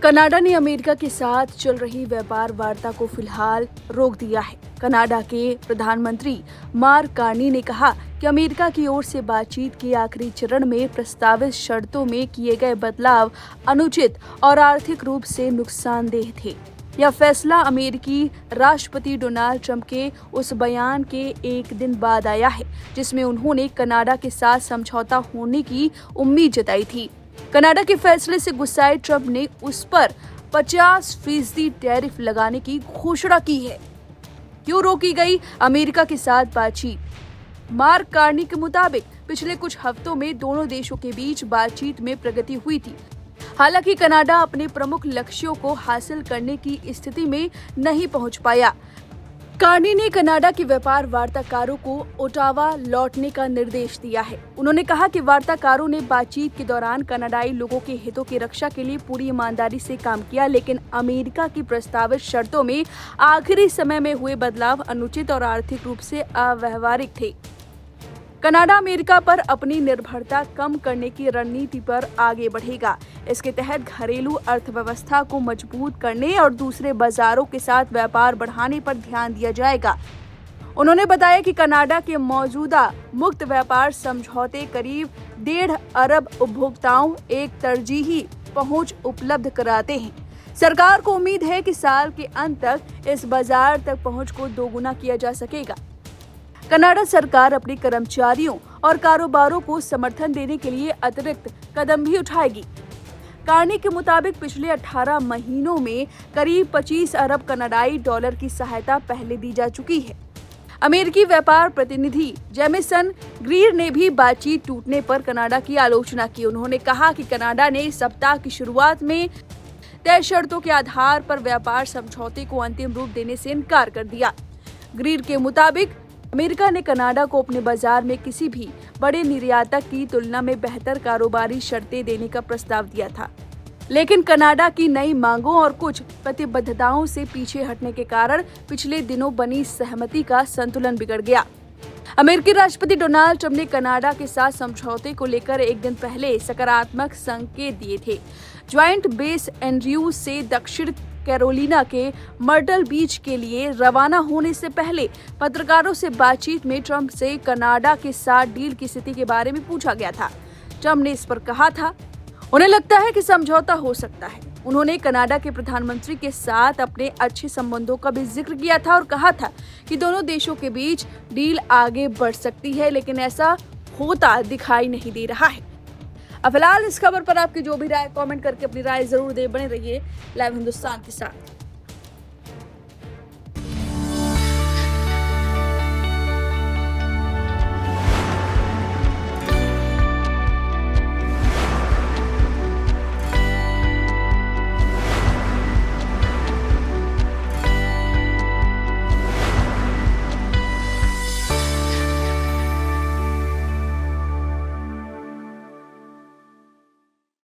Canada ने America के साथ चल रही व्यापार वार्ता को फिलहाल रोक दिया है। कनाडा के प्रधानमंत्री मार्क कार्नी ने कहा कि अमेरिका की ओर से बातचीत के आखिरी चरण में प्रस्तावित शर्तों में किए गए बदलाव अनुचित और आर्थिक रूप से नुकसानदेह थे। यह फैसला अमेरिकी राष्ट्रपति डोनाल्ड ट्रंप के उस बयान के एक दिन बाद आया है जिसमें उन्होंने कनाडा के साथ समझौता होने की उम्मीद जताई थी। कनाडा के फैसले से गुस्साए ट्रंप ने उस पर 50% टैरिफ लगाने की घोषणा की है। क्यों रोकी गई अमेरिका के साथ बातचीत? मार्क कार्नी के मुताबिक पिछले कुछ हफ्तों में दोनों देशों के बीच बातचीत में प्रगति हुई थी। हालांकि कनाडा अपने प्रमुख लक्ष्यों को हासिल करने की स्थिति में नहीं पहुंच पाया। कार्नी ने कनाडा के व्यापार वार्ताकारों को ओटावा लौटने का निर्देश दिया है। उन्होंने कहा कि वार्ताकारों ने बातचीत के दौरान कनाडाई लोगों के हितों की रक्षा के लिए पूरी ईमानदारी से काम किया, लेकिन अमेरिका की प्रस्तावित शर्तों में आखिरी समय में हुए बदलाव अनुचित और आर्थिक रूप से अव्यावहारिक थे। कनाडा अमेरिका पर अपनी निर्भरता कम करने की रणनीति पर आगे बढ़ेगा। इसके तहत घरेलू अर्थव्यवस्था को मजबूत करने और दूसरे बाजारों के साथ व्यापार बढ़ाने पर ध्यान दिया जाएगा। उन्होंने बताया कि कनाडा के मौजूदा मुक्त व्यापार समझौते करीब 1.5 अरब उपभोक्ताओं एक तरजीही पहुंच उपलब्ध कराते हैं। सरकार को उम्मीद है कि साल के अंत तक इस बाजार तक पहुंच को दोगुना किया जा सकेगा। कनाडा सरकार अपने कर्मचारियों और कारोबारों को समर्थन देने के लिए अतिरिक्त कदम भी उठाएगी। कार्नी के मुताबिक पिछले 18 महीनों में करीब 25 अरब कनाडाई डॉलर की सहायता पहले दी जा चुकी है। अमेरिकी व्यापार प्रतिनिधि जेमिसन ग्रीर ने भी बातचीत टूटने पर कनाडा की आलोचना की। उन्होंने कहा कि कनाडा ने सप्ताह की शुरुआत में तय शर्तों के आधार पर व्यापार समझौते को अंतिम रूप देने से इनकार कर दिया। ग्रीर के मुताबिक अमेरिका ने कनाडा को अपने बाजार में किसी भी बड़े निर्यातक की तुलना में बेहतर कारोबारी शर्तें देने का प्रस्ताव दिया था, लेकिन कनाडा की नई मांगों और कुछ प्रतिबद्धताओं से पीछे हटने के कारण पिछले दिनों बनी सहमति का संतुलन बिगड़ गया। अमेरिकी राष्ट्रपति डोनाल्ड ट्रंप ने कनाडा के साथ समझौते को लेकर एक दिन पहले सकारात्मक संकेत दिए थे। ज्वाइंट बेस एंड्रयूज से दक्षिण कैरोलिना के मर्टल बीच के लिए रवाना होने से पहले पत्रकारों से बातचीत में ट्रंप से कनाडा के साथ डील की स्थिति के बारे में पूछा गया था। ट्रंप ने इस पर कहा था, उन्हें लगता है कि समझौता हो सकता है। उन्होंने कनाडा के प्रधानमंत्री के साथ अपने अच्छे संबंधों का भी जिक्र किया था और कहा था कि दोनों देशों के बीच डील आगे बढ़ सकती है, लेकिन ऐसा होता दिखाई नहीं दे रहा है। अब फिलहाल इस खबर पर आपकी जो भी राय, कमेंट करके अपनी राय जरूर दें। बने रहिए लाइव हिंदुस्तान के साथ।